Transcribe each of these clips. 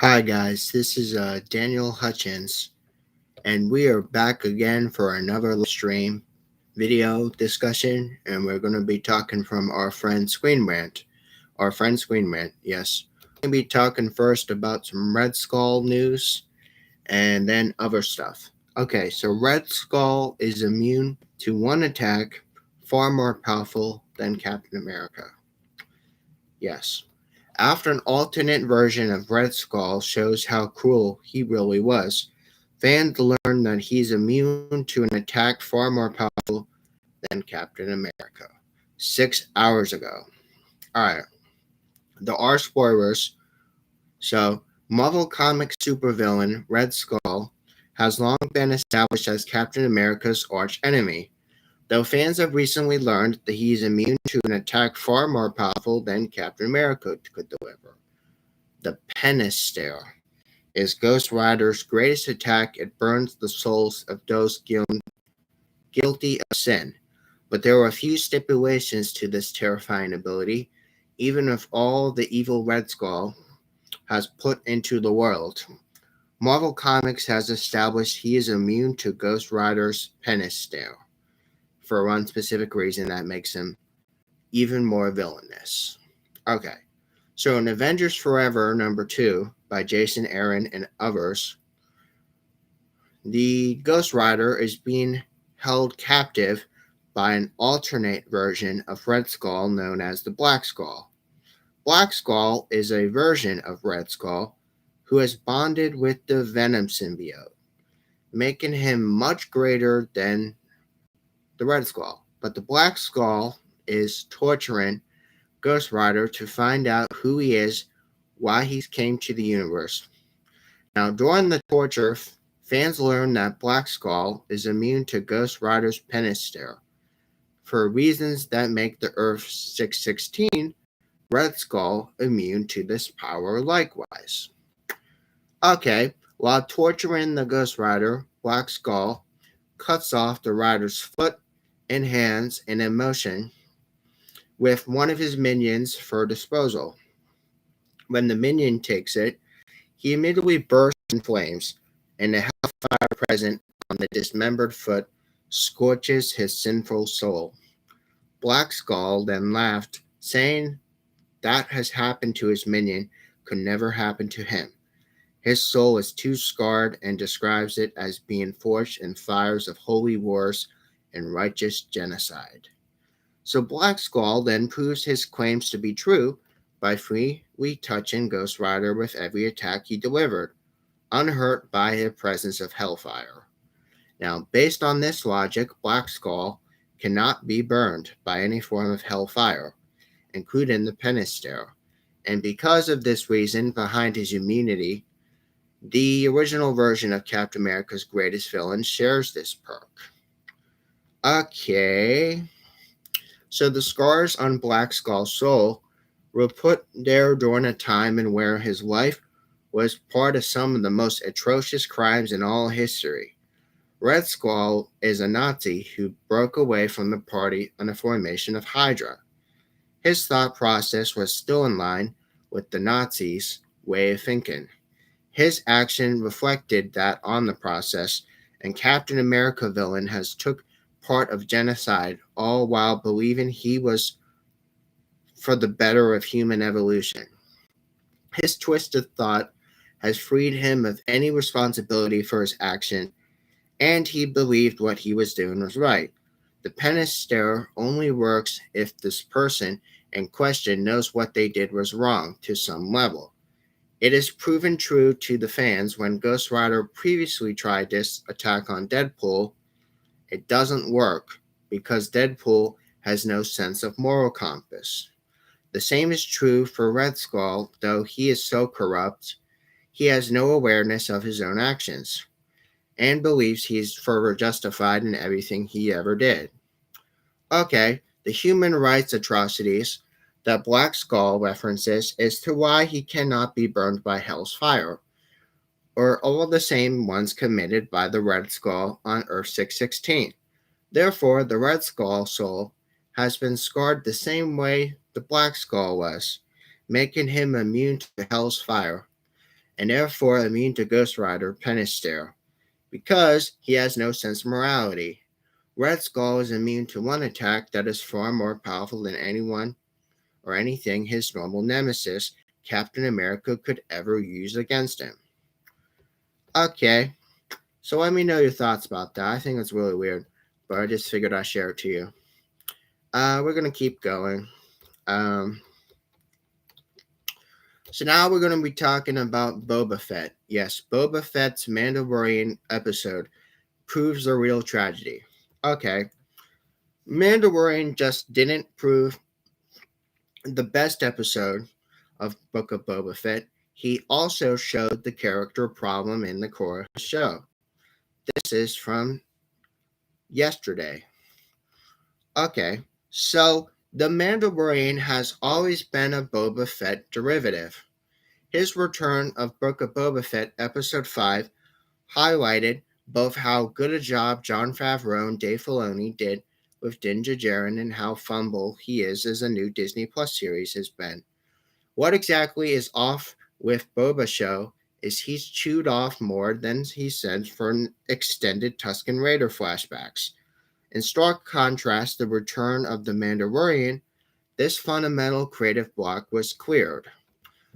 Hi guys, this is Daniel Hutchins, and we are back again for another live stream video discussion, and we're going to be talking from our friend Screen Rant. Our friend Screen Rant, yes. We're going to be talking first about some Red Skull news, and then other stuff. Okay, so Red Skull is immune to one attack, far more powerful than Captain America. Yes. After an alternate version of Red Skull shows how cruel he really was, fans learn that he's immune to an attack far more powerful than Captain America. 6 hours ago. Alright, there are spoilers. So, Marvel Comics supervillain Red Skull has long been established as Captain America's arch enemy, though fans have recently learned that he is immune to an attack far more powerful than Captain America could deliver. The Penance Stare is Ghost Rider's greatest attack. It burns the souls of those guilty of sin. But there are a few stipulations to this terrifying ability, even if all the evil Red Skull has put into the world. Marvel Comics has established he is immune to Ghost Rider's Penance Stare, for one specific reason that makes him even more villainous. Okay, so in Avengers Forever #2 by Jason Aaron and others, the Ghost Rider is being held captive by an alternate version of Red Skull known as the Black Skull. Black Skull is a version of Red Skull who has bonded with the Venom symbiote, making him much greater than the Red Skull. But the Black Skull is torturing Ghost Rider to find out who he is, why he came to the universe. Now, during the torture, fans learn that Black Skull is immune to Ghost Rider's Penance Stare. For reasons that make the Earth 616, Red Skull immune to this power likewise. Okay, while torturing the Ghost Rider, Black Skull cuts off the rider's foot and hands in a motion with one of his minions for disposal. When the minion takes it, he immediately bursts in flames, and the hellfire present on the dismembered foot scorches his sinful soul. Black Skull then laughed, saying that has happened to his minion could never happen to him. His soul is too scarred and describes it as being forged in fires of holy wars and righteous genocide. So Black Skull then proves his claims to be true by freely touching Ghost Rider with every attack he delivered, unhurt by the presence of hellfire. Now, based on this logic, Black Skull cannot be burned by any form of hellfire, including the Penance Stare. And because of this reason behind his immunity, the original version of Captain America's greatest villain shares this perk. Okay, so the scars on Black Skull's soul were put there during a time in where his life was part of some of the most atrocious crimes in all history. Red Skull is a Nazi who broke away from the party on the formation of Hydra. His thought process was still in line with the Nazis' way of thinking. His action reflected that on the process, and Captain America villain has took part of genocide, all while believing he was for the better of human evolution. His twisted thought has freed him of any responsibility for his action, and he believed what he was doing was right. The Penance Stare only works if this person in question knows what they did was wrong to some level. It is proven true to the fans when Ghost Rider previously tried this attack on Deadpool. It doesn't work because Deadpool has no sense of moral compass. The same is true for Red Skull, though he is so corrupt, he has no awareness of his own actions and believes he is forever justified in everything he ever did. Okay, the human rights atrocities that Black Skull references is to why he cannot be burned by hell's fire, or all the same ones committed by the Red Skull on Earth 616. Therefore, the Red Skull soul has been scarred the same way the Black Skull was, making him immune to hell's fire. and therefore immune to Ghost Rider Pennister, because he has no sense of morality. Red Skull is immune to one attack that is far more powerful than anyone or anything his normal nemesis, Captain America, could ever use against him. Okay, so let me know your thoughts about that. I think it's really weird, but I just figured I'd share it to you. We're going to keep going. So now we're going to be talking about Boba Fett. Yes, Boba Fett's Mandalorian episode proves the real tragedy. Okay, Mandalorian just didn't prove the best episode of Book of Boba Fett. He also showed the character problem in the core of the show. This is from yesterday. Okay, so the Mandalorian has always been a Boba Fett derivative. His return of Book of Boba Fett Episode 5 highlighted both how good a job Jon Favreau and Dave Filoni did with Din Djarin and how fumble he is as a new Disney Plus series has been. What exactly is off with Boba Show is he's chewed off more than he said for an extended Tusken Raider flashbacks. In stark contrast, the return of the Mandalorian, this fundamental creative block was cleared.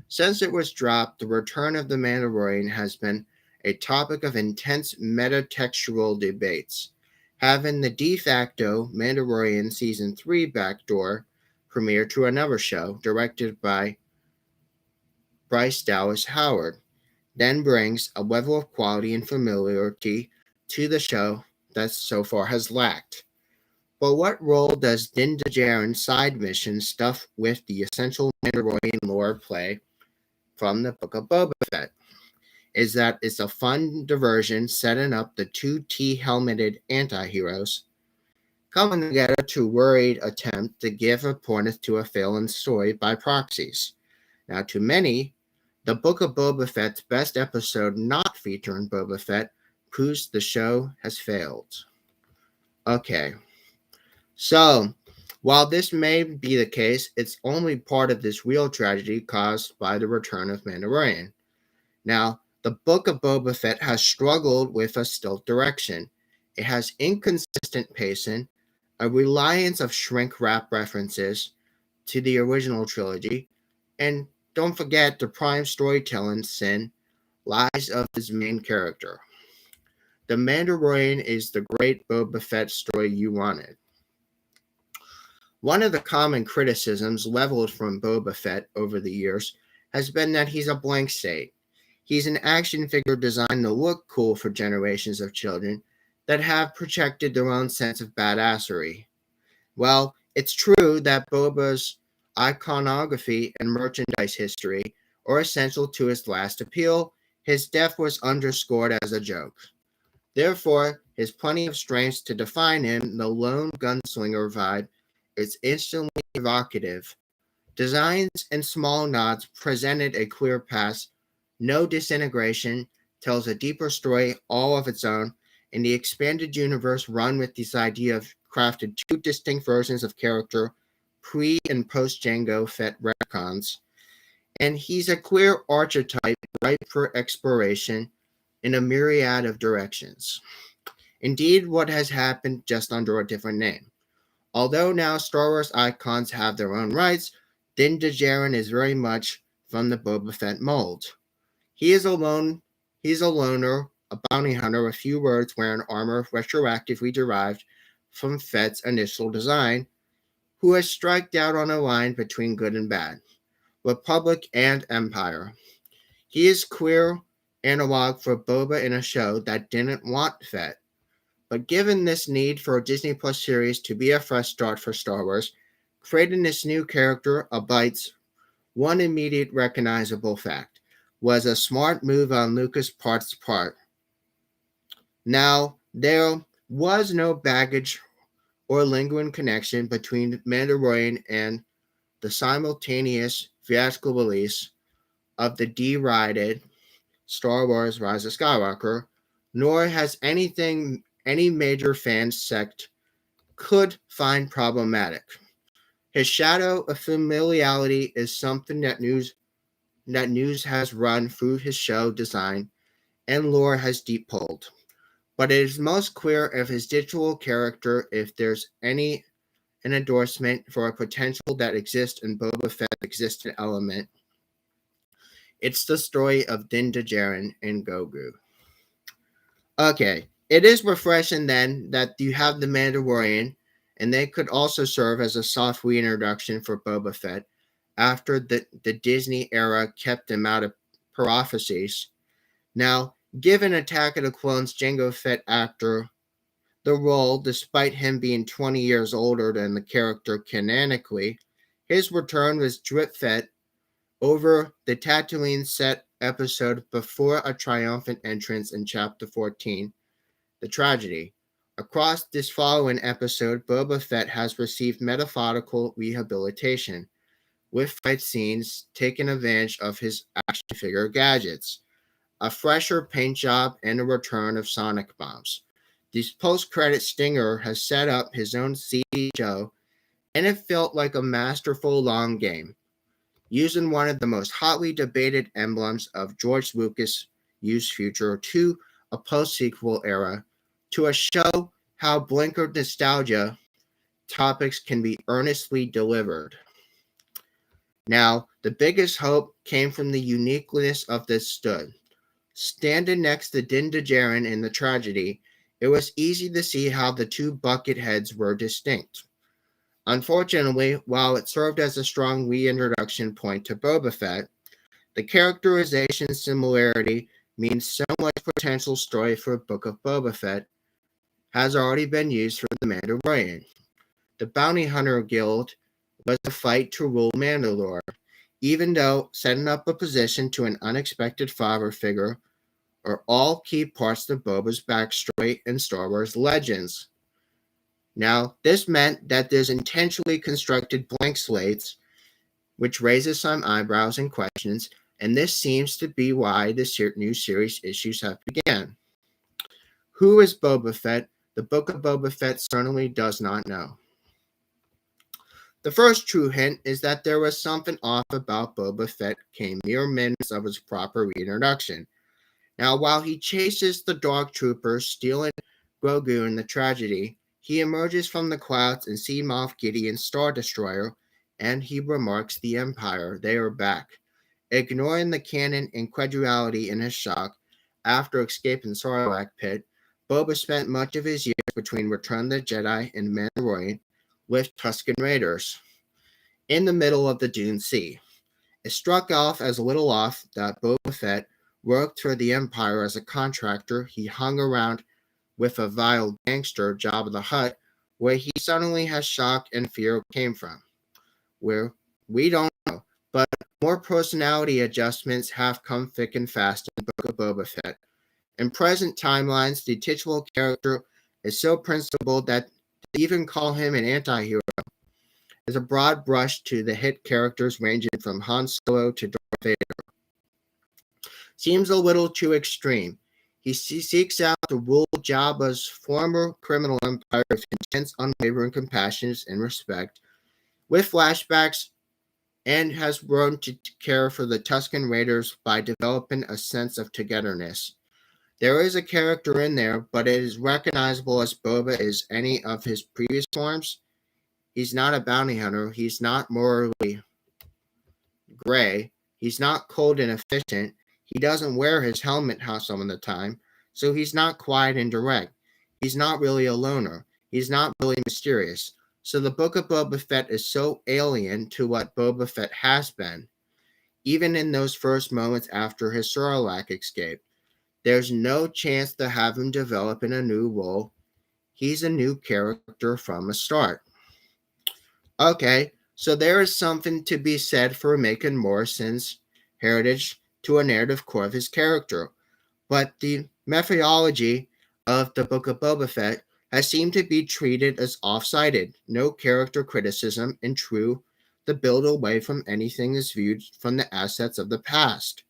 Since it was dropped, the return of the Mandalorian has been a topic of intense metatextual debates, having the de facto Mandalorian Season 3 backdoor premiere to another show directed by Bryce Dallas Howard, then brings a level of quality and familiarity to the show that so far has lacked. But what role does Din Djarin's side mission stuff with the essential Mandalorian lore play from the Book of Boba Fett? Is that it's a fun diversion setting up the two T-helmeted anti-heroes coming together to worried attempt to give a point to a failing story by proxies. Now, to many, the Book of Boba Fett's best episode not featuring Boba Fett proves the show has failed. Okay, so while this may be the case, it's only part of this real tragedy caused by the return of Mandalorian. Now, the Book of Boba Fett has struggled with a stilt direction. It has inconsistent pacing, a reliance of shrink wrap references to the original trilogy, and don't forget the prime storytelling sin lies of his main character. The Mandalorian is the great Boba Fett story you wanted. One of the common criticisms leveled from Boba Fett over the years has been that he's a blank slate. He's an action figure designed to look cool for generations of children that have projected their own sense of badassery. Well, it's true that Boba's iconography and merchandise history are essential to his last appeal. His death was underscored as a joke. Therefore, his plenty of strengths to define him, the lone gunslinger vibe, is instantly evocative. Designs and small nods presented a clear path. No disintegration tells a deeper story all of its own. In the expanded universe run with this idea of crafted two distinct versions of character, pre and post Jango Fett retcons, and he's a clear archetype ripe for exploration in a myriad of directions. Indeed, what has happened just under a different name. Although now Star Wars icons have their own rights, Din Djarin is very much from the Boba Fett mold. He's a loner, a bounty hunter, a few words wearing armor retroactively derived from Fett's initial design, who has striked out on a line between good and bad, Republic and Empire. He is queer analog for Boba in a show that didn't want Fett. But given this need for a Disney Plus series to be a fresh start for Star Wars, creating this new character abides one immediate recognizable fact was a smart move on Lucas' part. Now, there was no baggage or lingering connection between Mandalorian and the simultaneous theatrical release of the derided Star Wars Rise of Skywalker, nor has any major fan sect could find problematic. His shadow of familiarity is something that news that news has run through his show design and lore has deep pulled. But it is most clear of his digital character if there's any an endorsement for a potential that exists in Boba Fett's existent element. It's the story of Din Djarin and Grogu. Okay, it is refreshing then that you have the Mandalorian, and they could also serve as a soft reintroduction for Boba Fett after the Disney era kept him out of prophecies. Now, given Attack of the Clones Jango Fett actor the role, despite him being 20 years older than the character canonically, his return was drip fed over the Tatooine set episode before a triumphant entrance in Chapter 14, The Tragedy. Across this following episode, Boba Fett has received metaphorical rehabilitation, with fight scenes taking advantage of his action figure gadgets, a fresher paint job, and a return of sonic bombs. This post-credit stinger has set up his own CD show, and it felt like a masterful long game, using one of the most hotly debated emblems of George Lucas' used future to a post-sequel era, to a show how blinkered nostalgia topics can be earnestly delivered. Now, the biggest hope came from the uniqueness of this stud. Standing next to Din Djarin in The Tragedy, it was easy to see how the two bucket heads were distinct. Unfortunately, while it served as a strong reintroduction point to Boba Fett, the characterization similarity means so much potential story for Book of Boba Fett has already been used for The Mandalorian. The Bounty Hunter Guild was a fight to rule Mandalore, even though setting up a position to an unexpected father figure are all key parts of Boba's backstory in Star Wars Legends. Now, this meant that there's intentionally constructed blank slates, which raises some eyebrows and questions, and this seems to be why the new series issues have begun. Who is Boba Fett? The Book of Boba Fett certainly does not know. The first true hint is that there was something off about Boba Fett came mere minutes of his proper reintroduction. Now, while he chases the Dark Troopers, stealing Grogu in The Tragedy, he emerges from the clouds and sees Moff Gideon's Star Destroyer, and he remarks, "The Empire, they are back." Ignoring the canon incredulity in his shock, after escaping Sarlacc pit, Boba spent much of his years between Return of the Jedi and Mandalorian with Tusken Raiders in the middle of the Dune Sea. It struck off as a little off that Boba Fett worked for the Empire as a contractor. He hung around with a vile gangster, Jabba the Hutt, where he suddenly has shock and fear came from. Where we don't know, but more personality adjustments have come thick and fast in the Book of Boba Fett. In present timelines, the titular character is so principled that to even call him an anti-hero is a broad brush to the hit characters ranging from Han Solo to Darth Vader. Seems a little too extreme. He seeks out to rule Jabba's former criminal empire with intense, unwavering compassion and respect, with flashbacks, and has grown to care for the Tusken Raiders by developing a sense of togetherness. There is a character in there, but it is recognizable as Boba as any of his previous forms. He's not a bounty hunter. He's not morally gray. He's not cold and efficient. He doesn't wear his helmet some of the time, so he's not quiet and direct. He's not really a loner. He's not really mysterious. So the Book of Boba Fett is so alien to what Boba Fett has been, even in those first moments after his Sarlacc escape. There's no chance to have him develop in a new role. He's a new character from the start. Okay, so there is something to be said for making Morrison's heritage to a narrative core of his character, but the methodology of the Book of Boba Fett has seemed to be treated as off-sided, no character criticism, and true, the build away from anything is viewed from the assets of the past.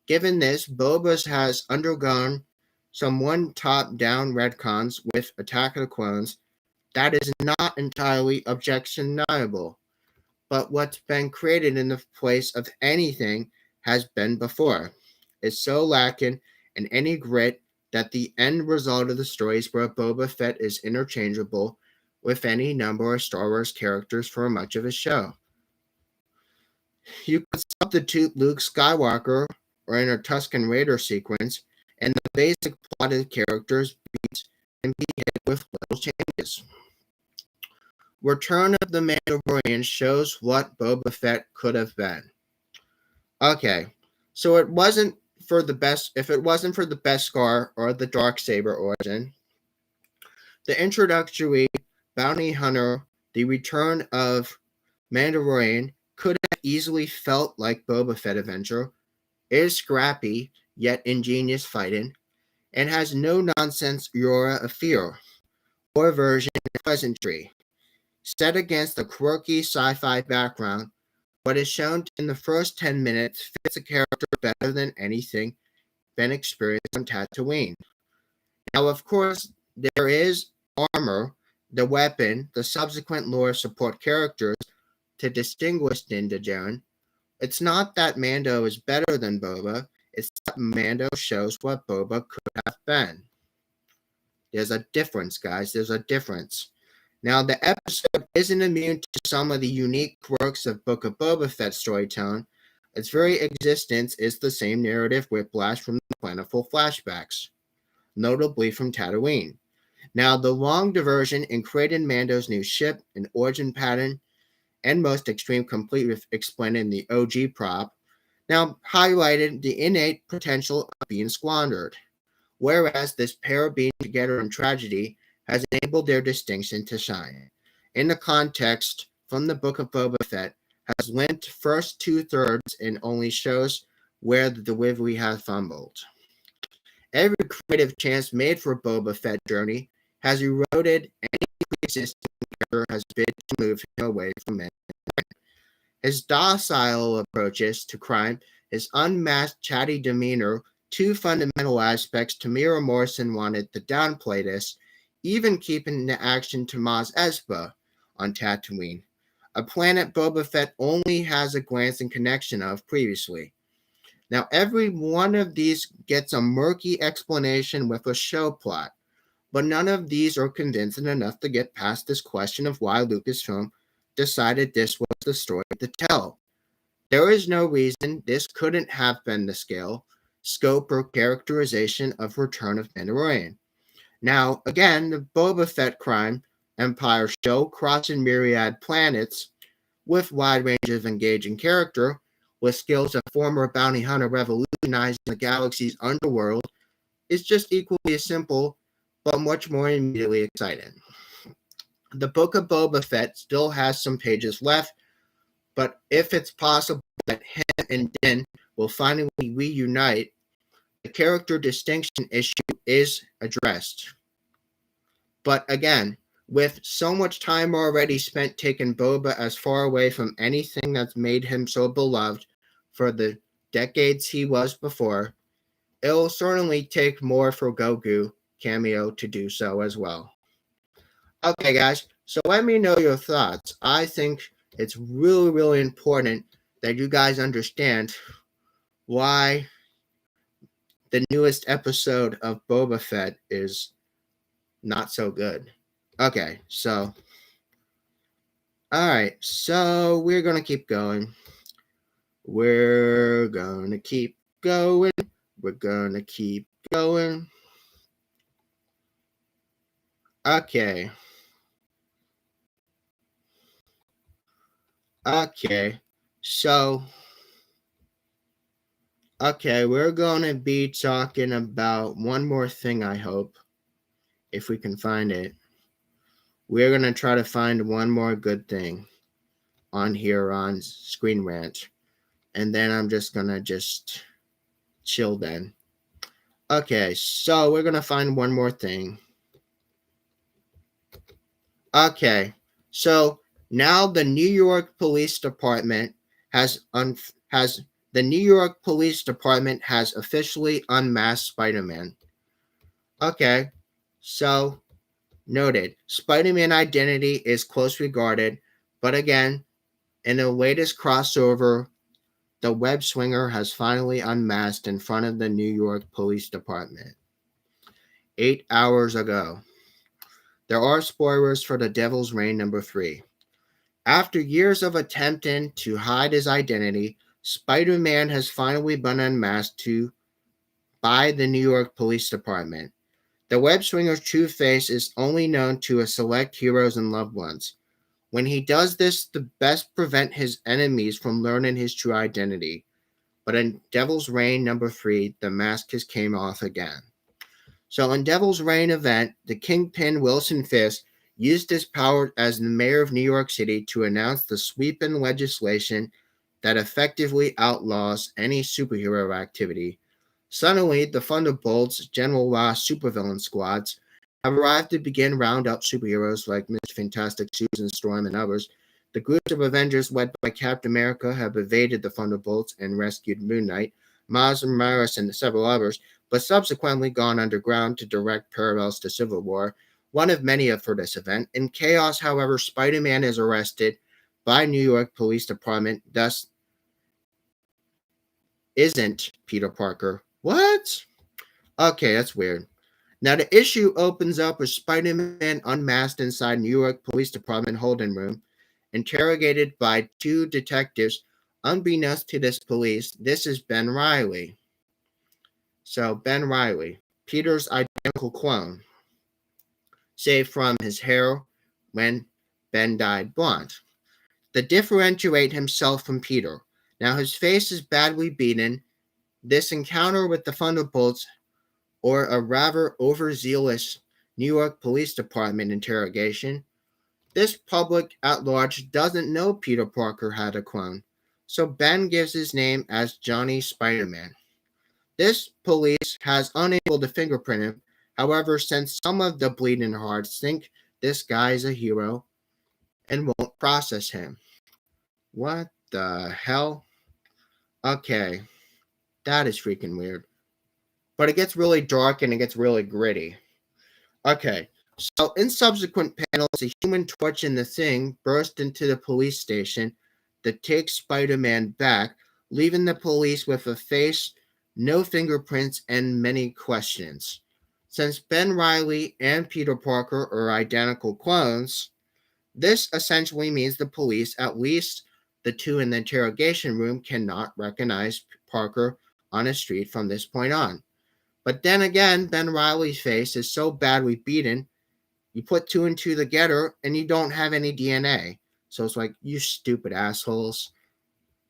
Given this, Boba has undergone some one top-down retcons with Attack of the Clones that is not entirely objectionable, but what's been created in the place of anything has been before. It's so lacking in any grit that the end result of the story is where Boba Fett is interchangeable with any number of Star Wars characters for much of his show. You could substitute Luke Skywalker or in a Tusken Raider sequence, and the basic plot of characters beats and be hit with little changes. Return of the Mandalorian shows what Boba Fett could have been. Okay, so it wasn't for the best. If it wasn't for the Beskar or the Darksaber origin, the introductory bounty hunter, the return of Mandalorian could have easily felt like Boba Fett adventure. It is scrappy yet ingenious fighting, and has no nonsense aura of fear or aversion and pleasantry. Set against a quirky sci-fi background, what is shown in the first 10 minutes fits a character better than anything been experienced on Tatooine. Now, of course, there is armor, the weapon, the subsequent lore support characters to distinguish Din Djarin. It's not that Mando is better than Boba, it's that Mando shows what Boba could have been. There's a difference, guys. There's a difference. Now, the episode isn't immune to some of the unique quirks of Book of Boba Fett storytelling. Its very existence is the same narrative whiplash from the plentiful flashbacks, notably from Tatooine. Now, the long diversion in creating Mando's new ship and origin pattern, and most extreme complete with explaining the OG prop, now highlighted the innate potential of being squandered, whereas this pair being together in tragedy has enabled their distinction to shine. In the context from the Book of Boba Fett has lent first 2/3 and only shows where the delivery has fumbled. Every creative chance made for Boba Fett journey has eroded any pre-existing character has bid to move him away from it. His docile approaches to crime, his unmasked chatty demeanor, two fundamental aspects Tamira Morrison wanted to downplay this, even keeping the action to Maz Espa on Tatooine, a planet Boba Fett only has a glancing connection of previously. Now, every one of these gets a murky explanation with a show plot, but none of these are convincing enough to get past this question of why Lucasfilm decided this was the story to tell. There is no reason this couldn't have been the scale, scope, or characterization of Return of Mandalorian. Now, again, the Boba Fett crime empire show crossing myriad planets with wide range of engaging character, with skills of former bounty hunter revolutionizing the galaxy's underworld, is just equally as simple, but much more immediately exciting. The Book of Boba Fett still has some pages left, but if it's possible that him and Din will finally reunite, the character distinction issue is addressed. But again, with so much time already spent taking Boba as far away from anything that's made him so beloved for the decades he was before, it'll certainly take more for Grogu cameo to do so as well. Okay, guys, so let me know your thoughts. I think it's really, really important that you guys understand why the newest episode of Boba Fett is not so good. Okay, so alright, so we're gonna keep going. We're gonna keep going. We're gonna keep going. Okay. Okay. So we're gonna be talking about one more thing, I hope. If we can find it. We're gonna try to find one more good thing on here on Screen Rant. And then I'm just gonna chill then. Okay, so we're gonna find one more thing. Okay, so now the New York Police Department has officially unmasked Spider-Man. Okay, so noted. Spider-Man identity is close regarded, but again, in the latest crossover the web swinger has finally unmasked in front of the New York Police Department. 8 hours ago. There are spoilers for The Devil's Reign #3. After years of attempting to hide his identity, Spider-Man has finally been unmasked by the New York Police Department. The web swinger's true face is only known to a select heroes and loved ones. When he does this, the best prevent his enemies from learning his true identity. But in Devil's Reign #3, the mask has came off again. So in Devil's Reign event, the Kingpin Wilson Fisk used his power as the mayor of New York City to announce the sweeping legislation that effectively outlaws any superhero activity. Suddenly, the Thunderbolts, General Ross supervillain squads, have arrived to begin round up superheroes like Mr. Fantastic, Susan Storm, and others. The groups of Avengers led by Captain America have evaded the Thunderbolts and rescued Moon Knight, Miles Morales, and several others, but subsequently gone underground to direct parallels to Civil War, one of many for this event. In chaos, however, Spider-Man is arrested by New York Police Department, thus isn't Peter Parker. What? Okay, that's weird. Now the issue opens up with Spider-Man unmasked inside New York Police Department holding room, interrogated by two detectives. Unbeknownst to this police, this is Ben Reilly. So Ben Reilly, Peter's identical clone, save from his hair when Ben dyed blonde. To differentiate himself from Peter. Now his face is badly beaten. This encounter with the Thunderbolts, or a rather overzealous New York Police Department interrogation, this public at large doesn't know Peter Parker had a clone, so Ben gives his name as Johnny Spider-Man. This police has unable to fingerprint him. However, since some of the bleeding hearts think this guy is a hero and won't process him. What the hell? Okay, that is freaking weird. But it gets really dark and it gets really gritty. Okay, so in subsequent panels, the Human Torch and the Thing burst into the police station that takes Spider-Man back, leaving the police with a face, no fingerprints, and many questions. Since Ben Reilly and Peter Parker are identical clones, this essentially means the police, at least the two in the interrogation room, cannot recognize Parker on a street from this point on. But then again, Ben Reilly's face is so badly beaten, you put two and two together and you don't have any DNA. So it's like, you stupid assholes.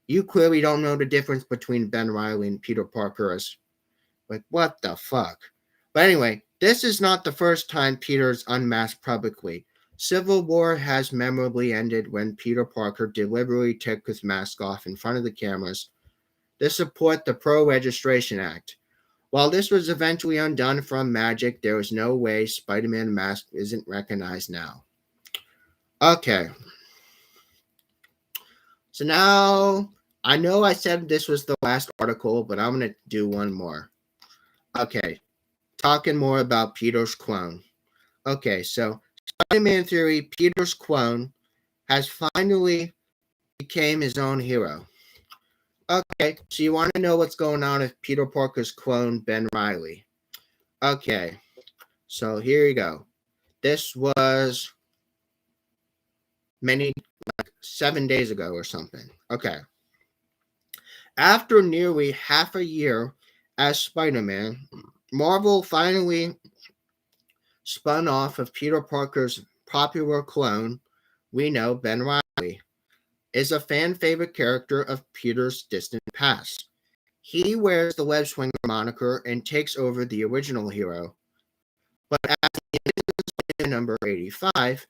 You clearly don't know the difference between Ben Reilly and Peter Parker. Like, what the fuck? But anyway, this is not the first time Peter's unmasked publicly. Civil War has memorably ended when Peter Parker deliberately took his mask off in front of the cameras to support the Pro-Registration Act. While this was eventually undone from magic, there is no way Spider-Man mask isn't recognized now. Okay. So now, I know I said this was the last article, but I'm going to do one more. Okay. Talking more about Peter's clone. Okay, so Spider-Man theory, Peter's clone has finally became his own hero. Okay, so you want to know what's going on with Peter Parker's clone, Ben Reilly. Okay, so here you go. This was like 7 days ago or something. Okay. After nearly half a year as Spider-Man, Marvel finally spun off of Peter Parker's popular clone, we know Ben Reilly, is a fan favorite character of Peter's distant past. He wears the web swinger moniker and takes over the original hero. But at the end of #85,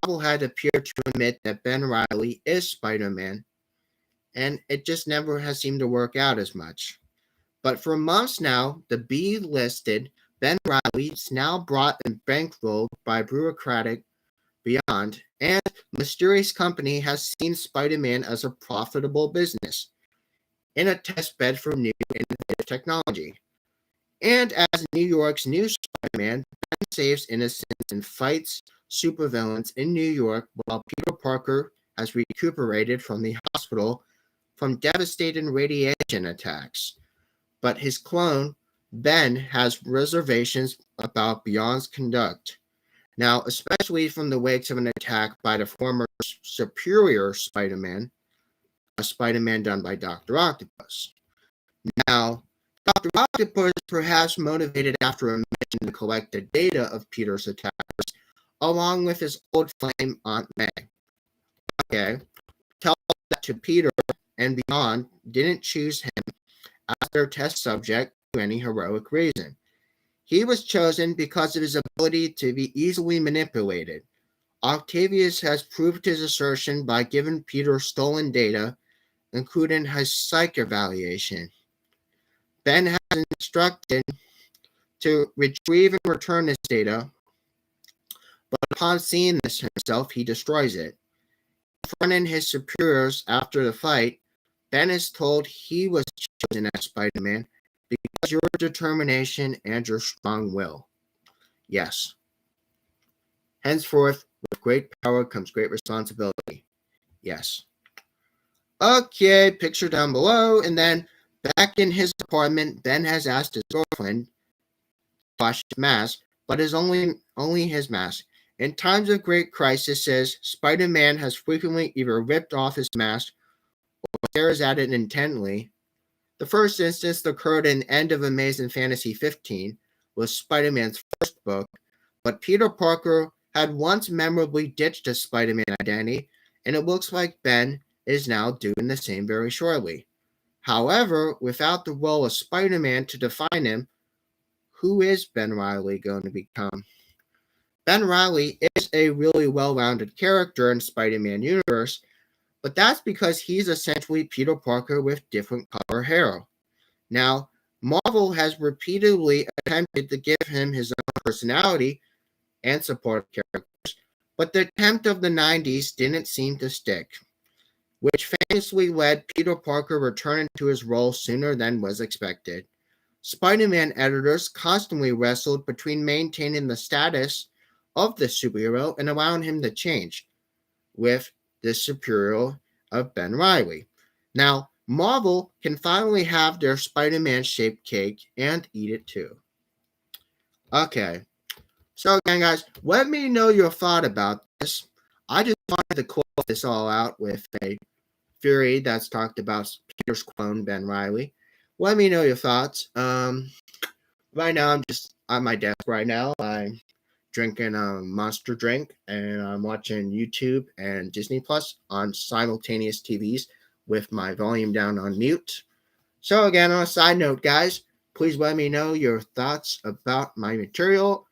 Marvel had appeared to admit that Ben Reilly is Spider-Man, and it just never has seemed to work out as much. But for months now, the B-listed Ben Reilly is now brought and bankrolled by bureaucratic Beyond, and mysterious company has seen Spider-Man as a profitable business in a test bed for new innovative technology. And as New York's new Spider-Man, Ben saves innocents and fights supervillains in New York while Peter Parker has recuperated from the hospital from devastating radiation attacks. But his clone, Ben, has reservations about Beyond's conduct. Now, especially from the wakes of an attack by the former superior Spider-Man, a Spider-Man done by Dr. Octopus. Now, Dr. Octopus perhaps motivated after a mission to collect the data of Peter's attackers, along with his old flame Aunt May. Okay, tell that to Peter and Beyond didn't choose him as their test subject for any heroic reason. He was chosen because of his ability to be easily manipulated. Octavius has proved his assertion by giving Peter stolen data, including his psych evaluation. Ben has instructed to retrieve and return this data, but upon seeing this himself, he destroys it. Confronting his superiors after the fight, Ben is told he was chosen as Spider-Man because your determination and your strong will. Yes. Henceforth, with great power comes great responsibility. Yes. Okay, picture down below, and then back in his apartment, Ben has asked his girlfriend to wash his mask, but is only his mask. In times of great crisis, says Spider-Man has frequently either ripped off his mask or stares at it intently. The first instance occurred in the end of Amazing Fantasy 15, was Spider-Man's first book, but Peter Parker had once memorably ditched his Spider-Man identity, and it looks like Ben is now doing the same very shortly. However, without the role of Spider-Man to define him, who is Ben Reilly going to become? Ben Reilly is a really well-rounded character in Spider-Man universe, but that's because he's essentially Peter Parker with different color hair. Now, Marvel has repeatedly attempted to give him his own personality and supportive characters, but the attempt of the 90s didn't seem to stick, which famously led Peter Parker returning to his role sooner than was expected. Spider-Man editors constantly wrestled between maintaining the status of the superhero and allowing him to change, with the superior of Ben Reilly. Now, Marvel can finally have their Spider-Man shaped cake and eat it too. Okay, so again, guys, let me know your thought about this. I just wanted to close this all out with a theory that's talked about Peter's clone, Ben Reilly. Let me know your thoughts. Right now, I'm just at my desk right now. I'm drinking a Monster drink, and I'm watching YouTube and Disney Plus on simultaneous TVs with my volume down on mute. So again, on a side note, guys, please let me know your thoughts about my material.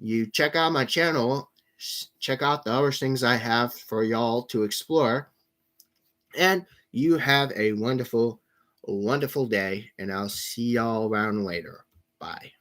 You check out my channel, check out the other things I have for y'all to explore, and you have a wonderful, wonderful day, and I'll see y'all around later. Bye.